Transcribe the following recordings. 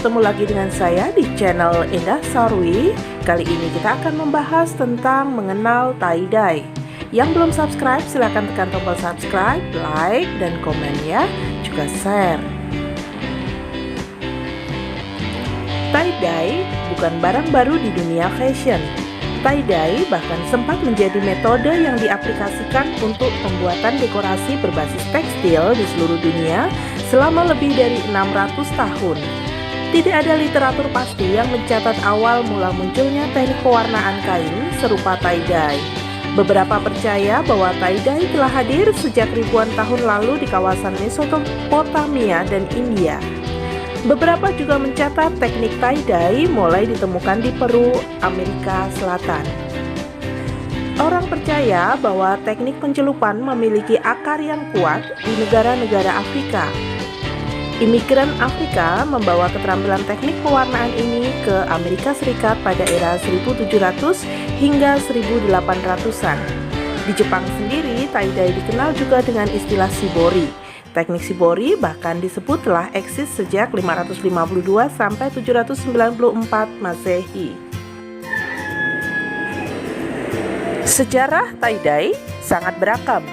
bertemu lagi dengan saya di channel Indah Sarwi. Kali ini kita akan membahas tentang mengenal tie-dye. Yang belum subscribe silahkan tekan tombol subscribe, like, dan komen ya, juga share. Tie-dye bukan barang baru di dunia fashion. Tie-dye bahkan sempat menjadi metode yang diaplikasikan untuk pembuatan dekorasi berbasis tekstil di seluruh dunia selama lebih dari 600 tahun. Tidak ada literatur pasti yang mencatat awal mula munculnya teknik pewarnaan kain serupa tie-dye. Beberapa percaya bahwa tie-dye telah hadir sejak ribuan tahun lalu di kawasan Mesopotamia dan India. Beberapa juga mencatat teknik tie-dye mulai ditemukan di Peru, Amerika Selatan. Orang percaya bahwa teknik pencelupan memiliki akar yang kuat di negara-negara Afrika. Imigran Afrika membawa keterampilan teknik pewarnaan ini ke Amerika Serikat pada era 1700 hingga 1800-an. Di Jepang sendiri, tie-dye dikenal juga dengan istilah shibori. Teknik shibori bahkan disebut telah eksis sejak 552 sampai 794 Masehi. Sejarah tie-dye sangat beragam.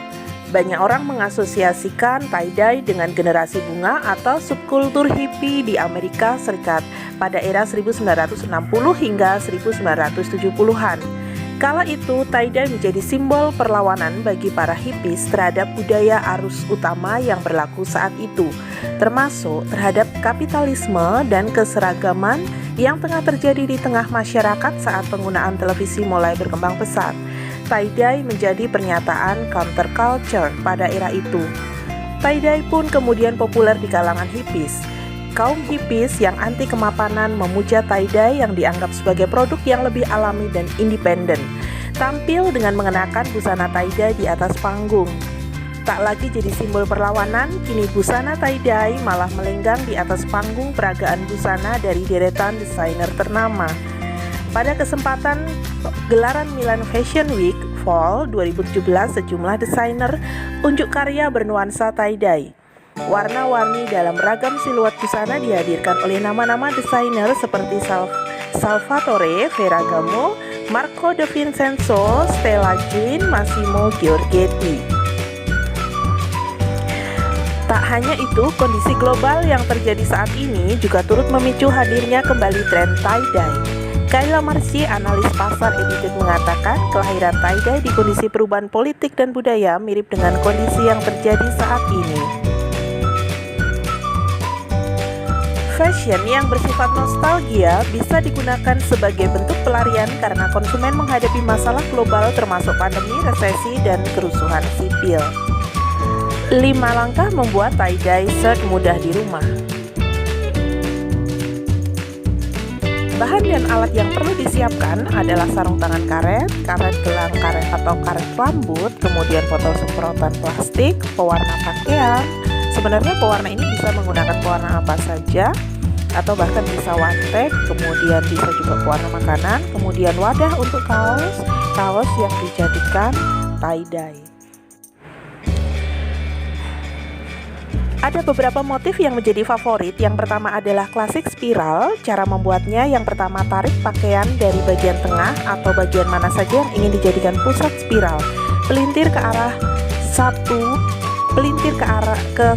Banyak orang mengasosiasikan tie-dye dengan generasi bunga atau subkultur hippie di Amerika Serikat pada era 1960 hingga 1970-an. Kala itu, tie-dye menjadi simbol perlawanan bagi para hippies terhadap budaya arus utama yang berlaku saat itu, termasuk terhadap kapitalisme dan keseragaman yang tengah terjadi di tengah masyarakat saat penggunaan televisi mulai berkembang pesat. Tie-dye menjadi pernyataan counterculture pada era itu. Tie-dye pun kemudian populer di kalangan hippies. Kaum hippies yang anti kemapanan memuja tie-dye yang dianggap sebagai produk yang lebih alami dan independen. Tampil dengan mengenakan busana tie-dye di atas panggung. Tak lagi jadi simbol perlawanan, kini busana tie-dye malah melenggang di atas panggung peragaan busana dari deretan desainer ternama. Pada kesempatan gelaran Milan Fashion Week Fall 2017, sejumlah desainer unjuk karya bernuansa tie-dye. Warna-warni dalam ragam siluet busana dihadirkan oleh nama-nama desainer seperti Salvatore Ferragamo, Marco De Vincenzo, Stella Jean, Massimo Giorgetti. Tak hanya itu, kondisi global yang terjadi saat ini juga turut memicu hadirnya kembali tren tie-dye. Kayla Marci, analis pasar Edited, mengatakan kelahiran tie-dye di kondisi perubahan politik dan budaya mirip dengan kondisi yang terjadi saat ini. Fashion yang bersifat nostalgia bisa digunakan sebagai bentuk pelarian karena konsumen menghadapi masalah global termasuk pandemi, resesi, dan kerusuhan sipil. 5 langkah membuat tie-dye shirt mudah di rumah. Bahan dan alat yang perlu disiapkan adalah sarung tangan karet, karet gelang karet atau karet rambut, kemudian botol semprotan plastik, pewarna pakaian. Sebenarnya pewarna ini bisa menggunakan pewarna apa saja, atau bahkan bisa one-take, kemudian bisa juga pewarna makanan, kemudian wadah untuk kaos yang dijadikan tie-dye. Ada beberapa motif yang menjadi favorit. Yang pertama adalah klasik spiral. Cara membuatnya, yang pertama tarik pakaian dari bagian tengah atau bagian mana saja yang ingin dijadikan pusat spiral. Pelintir ke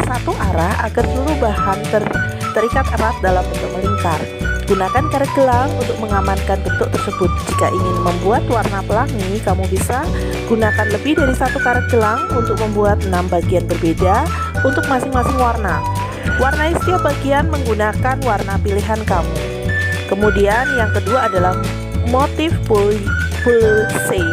satu arah agar seluruh bahan terikat erat dalam bentuk melingkar. Gunakan karet gelang untuk mengamankan bentuk tersebut. Jika ingin membuat warna pelangi, kamu bisa gunakan lebih dari satu karet gelang untuk membuat 6 bagian berbeda untuk masing-masing warna. Warnai setiap bagian menggunakan warna pilihan kamu. Kemudian yang kedua adalah motif pulse.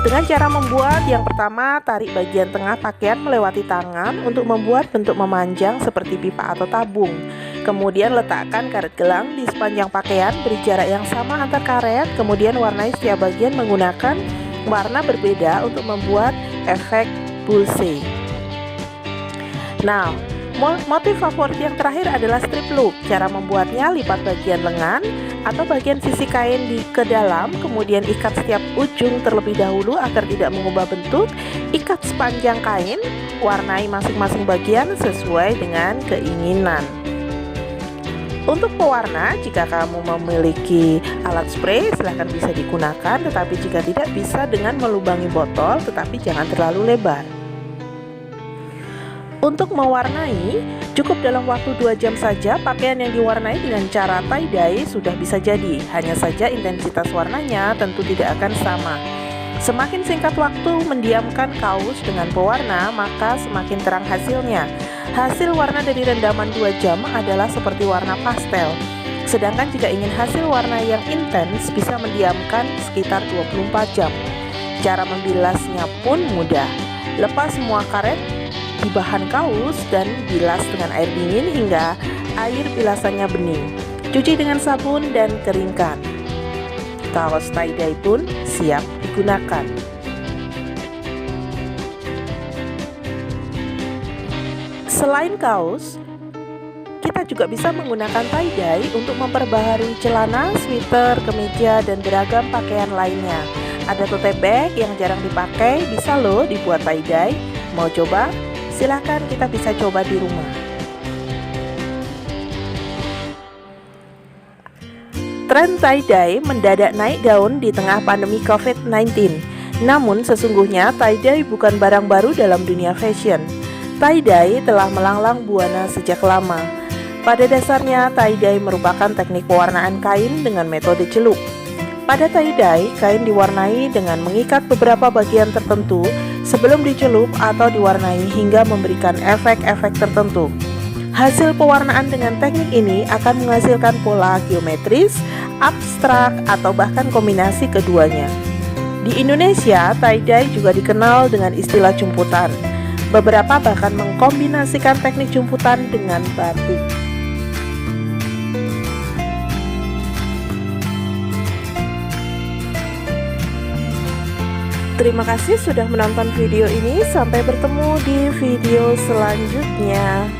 Dengan cara membuat, yang pertama tarik bagian tengah pakaian melewati tangan untuk membuat bentuk memanjang seperti pipa atau tabung. Kemudian letakkan karet gelang di sepanjang pakaian, beri jarak yang sama antar karet. Kemudian warnai setiap bagian menggunakan warna berbeda untuk membuat efek pulse. Nah, motif favorit yang terakhir adalah strip look. Cara membuatnya, lipat bagian lengan atau bagian sisi kain ke dalam, kemudian ikat setiap ujung terlebih dahulu agar tidak mengubah bentuk. Ikat sepanjang kain, warnai masing-masing bagian sesuai dengan keinginan. Untuk pewarna, jika kamu memiliki alat spray, silahkan bisa digunakan, tetapi jika tidak, bisa dengan melubangi botol, tetapi jangan terlalu lebar. Untuk mewarnai, cukup dalam waktu 2 jam saja. Pakaian yang diwarnai dengan cara tie-dye sudah bisa jadi. Hanya saja intensitas warnanya tentu tidak akan sama. Semakin singkat waktu mendiamkan kaos dengan pewarna, maka semakin terang hasilnya. Hasil warna dari rendaman 2 jam adalah seperti warna pastel. Sedangkan jika ingin hasil warna yang intens, bisa mendiamkan sekitar 24 jam. Cara membilasnya pun mudah. Lepas semua karet di bahan kaos dan bilas dengan air dingin hingga air bilasannya bening. Cuci dengan sabun dan keringkan. Kaos tie-dye pun siap digunakan. Selain kaos, kita juga bisa menggunakan tie-dye untuk memperbaharui celana, sweater, kemeja, dan beragam pakaian lainnya. Ada tote bag yang jarang dipakai, bisa loh dibuat tie-dye. Mau coba? Silahkan, kita bisa coba di rumah. Tren tie-dye mendadak naik daun di tengah pandemi COVID-19. Namun sesungguhnya tie-dye bukan barang baru dalam dunia fashion. Tie-dye telah melanglang buana sejak lama. Pada dasarnya, tie-dye merupakan teknik pewarnaan kain dengan metode celup. Pada tie-dye, kain diwarnai dengan mengikat beberapa bagian tertentu sebelum dicelup atau diwarnai hingga memberikan efek-efek tertentu. Hasil pewarnaan dengan teknik ini akan menghasilkan pola geometris, abstrak, atau bahkan kombinasi keduanya. Di Indonesia, tie-dye juga dikenal dengan istilah jumputan. Beberapa bahkan mengkombinasikan teknik jumputan dengan batik. Terima kasih sudah menonton video ini. Sampai bertemu di video selanjutnya.